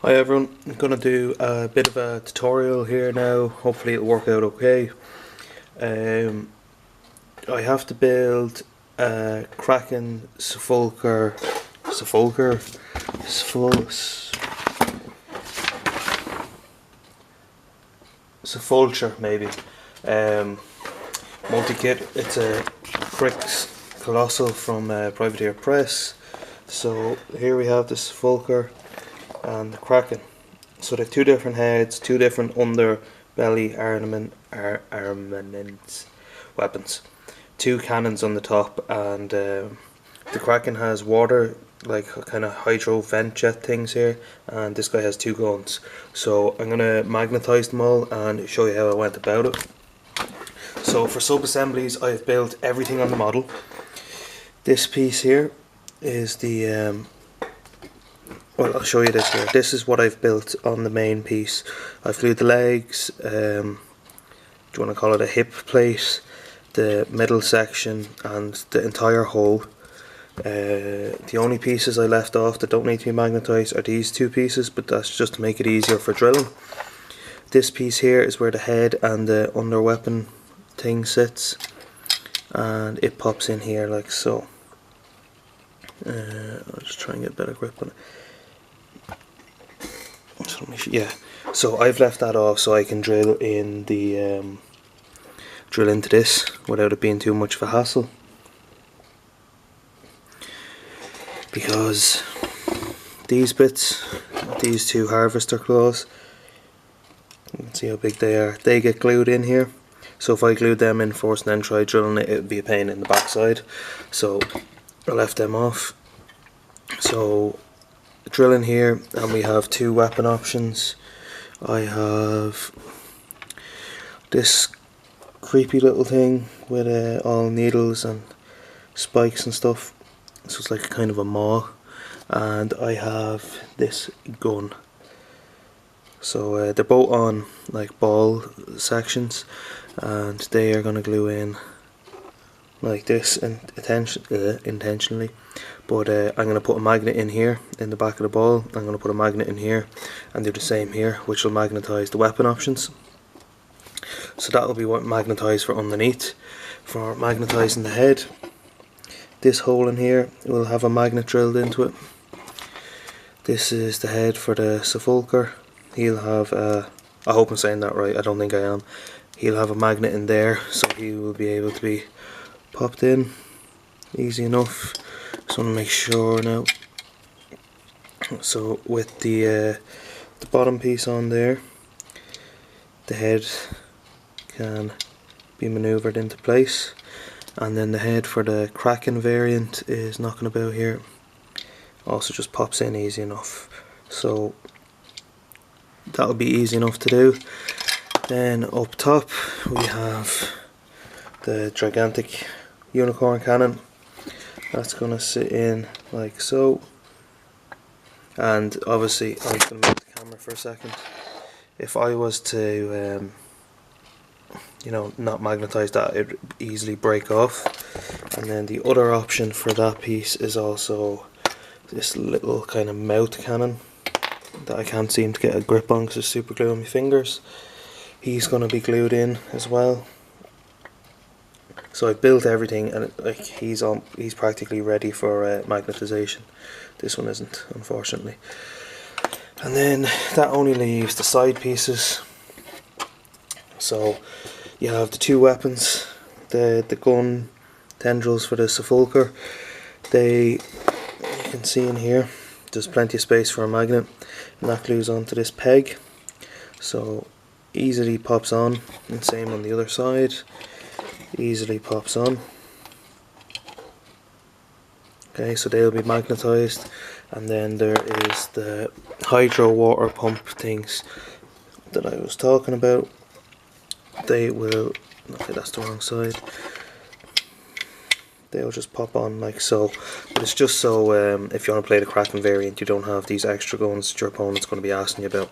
Hi everyone, I'm going to do a bit of a tutorial here now. Hopefully it'll work out okay. I have to build a kraken sepulcher maybe. Multi-kit. It's a Crix Colossal from Privateer Press. So here we have the sepulcher and the kraken. So they're two different heads, two different underbelly armaments, weapons. Two cannons on the top, and the kraken has water, like kind of hydro vent jet things here, and this guy has two guns. So I'm gonna magnetize them all and show you how I went about it. So for sub-assemblies, I've built everything on the model. This piece here is the well, I'll show you this here. This is what I've built on the main piece. I've glued the legs, do you want to call it a hip plate, the middle section and the entire hull. The only pieces I left off that don't need to be magnetised are these two pieces, but that's just to make it easier for drilling. This piece here is where the head and the under weapon thing sits, and it pops in here like so. I'll just try and get a better grip on it. Yeah, so I've left that off so I can drill in the drill into this without it being too much of a hassle, because these bits, these two harvester claws, you can see how big they are, they get glued in here. So if I glued them in first and then try drilling it, it would be a pain in the backside, so I left them off. So drilling here, and we have two weapon options. I have this creepy little thing with all needles and spikes and stuff, so it's like a kind of a maw, and I have this gun. So they're both on like ball sections, and they are going to glue in like this and intentionally, but I'm going to put a magnet in here in the back of the ball. I'm going to put a magnet in here and do the same here, which will magnetize the weapon options. So that will be what magnetized for underneath. For magnetizing the head, this hole in here will have a magnet drilled into it. This is the head for the sepulcher. He'll have I hope I'm saying that right, I don't think I am. He'll have a magnet in there, so he will be able to be popped in easy enough. Just want to make sure now. So with the bottom piece on there, the head can be manoeuvred into place, and then the head for the kraken variant is knocking about here, also just pops in easy enough. So that'll be easy enough to do. Then up top we have the gigantic unicorn cannon. That's going to sit in like so, and obviously I'm going to move the camera for a second. If I was to you know, not magnetize that, it would easily break off. And then the other option for that piece is also this little kind of mouth cannon that I can't seem to get a grip on because there's super glue on my fingers. He's going to be glued in as well. So I built everything, and like he's practically ready for magnetization. This one isn't, unfortunately. And then that only leaves the side pieces. So you have the two weapons, the gun tendrils for the sepulcher. You can see in here, there's plenty of space for a magnet, and that glues onto this peg. So easily pops on, and same on the other side. Easily pops on. Okay, so they'll be magnetized, and then there is the hydro water pump things that I was talking about. They will, okay, that's the wrong side. They'll just pop on like so, but it's just so if you want to play the kraken variant, you don't have these extra guns that your opponent's going to be asking you about.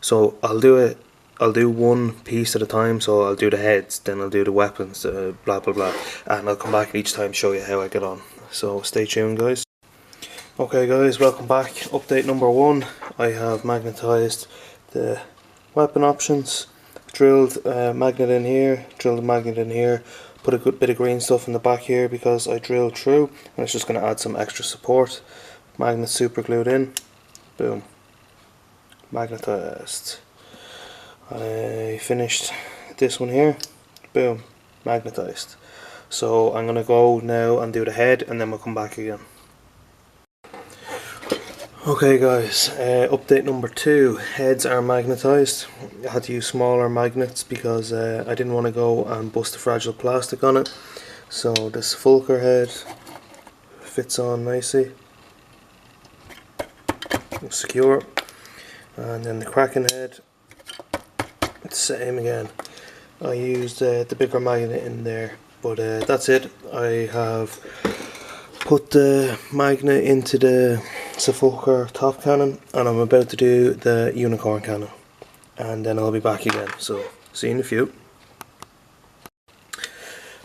So I'll do one piece at a time. So I'll do the heads, then I'll do the weapons, blah blah blah, and I'll come back and each time show you how I get on. So stay tuned, guys. Okay guys, welcome back. Update number 1. I have magnetized the weapon options, drilled a magnet in here, drilled a magnet in here, put a good bit of green stuff in the back here because I drilled through, and it's just going to add some extra support. Magnet super glued in, boom, magnetized. I finished this one here, boom, magnetized. So I'm going to go now and do the head, and then we'll come back again. Okay guys, update number 2, heads are magnetized. I had to use smaller magnets because I didn't want to go and bust the fragile plastic on it. So this seplucher head fits on nicely, secure, and then the kraken head, it's the same again. I used the bigger magnet in there, but that's it. I have put the magnet into the seplucher top cannon, and I'm about to do the unicorn cannon, and then I'll be back again, so see you in a few.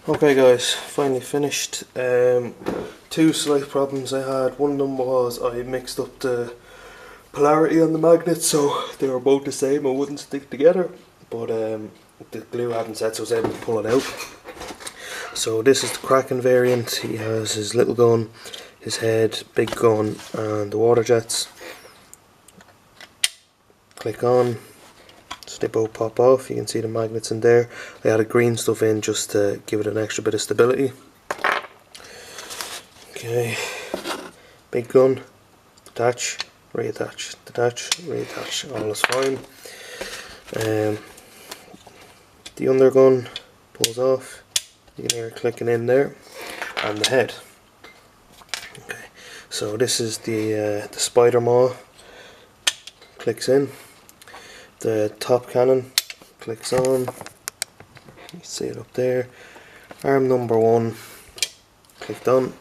Okay guys, finally finished. 2 slight problems I had. One of them was I mixed up the polarity on the magnets, so they were both the same and wouldn't stick together, but the glue hadn't set, so I was able to pull it out. So this is the kraken variant. He has his little gun, his head, big gun, and the water jets. Click on, so they both pop off. You can see the magnets in there. I added green stuff in just to give it an extra bit of stability. Okay, big gun, detach, reattach, detach, reattach, all is fine. The undergun pulls off. You can hear it clicking in there, and the head. Okay, so this is the spider maw, clicks in. The top cannon clicks on. You see it up there. Arm number 1 clicked on.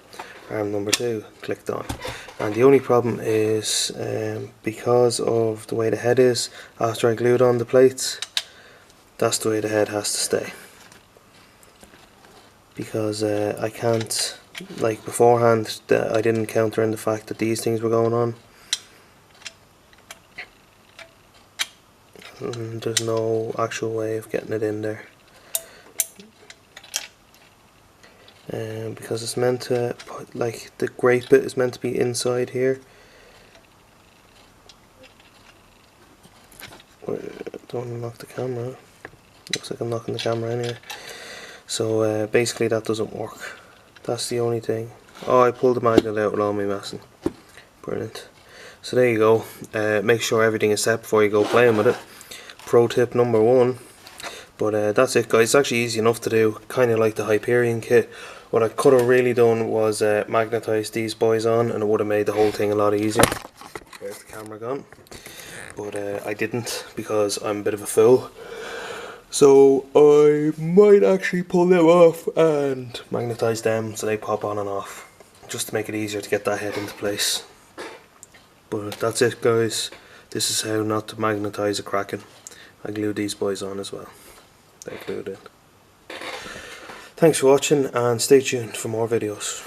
Arm number 2 clicked on. And the only problem is because of the way the head is, after I glued on the plates, that's the way the head has to stay. Because I can't, like beforehand, I didn't counter in the fact that these things were going on. And there's no actual way of getting it in there. Because it's meant to, like the great bit is meant to be inside here. Don't knock the camera. Looks like I'm knocking the camera anyway. So basically that doesn't work. That's the only thing. Oh, I pulled the magnet out with all my messing. Brilliant. So there you go. Make sure everything is set before you go playing with it. Pro tip number 1. But that's it guys. It's actually easy enough to do. Kind of like the Hyperion kit. What I could have really done was magnetize these boys on, and it would have made the whole thing a lot easier. There's the camera gone. But I didn't because I'm a bit of a fool. So I might actually pull them off and magnetize them so they pop on and off, just to make it easier to get that head into place. But that's it guys. This is how not to magnetize a kraken. I glued these boys on as well. They're glued in. Thanks for watching, and stay tuned for more videos.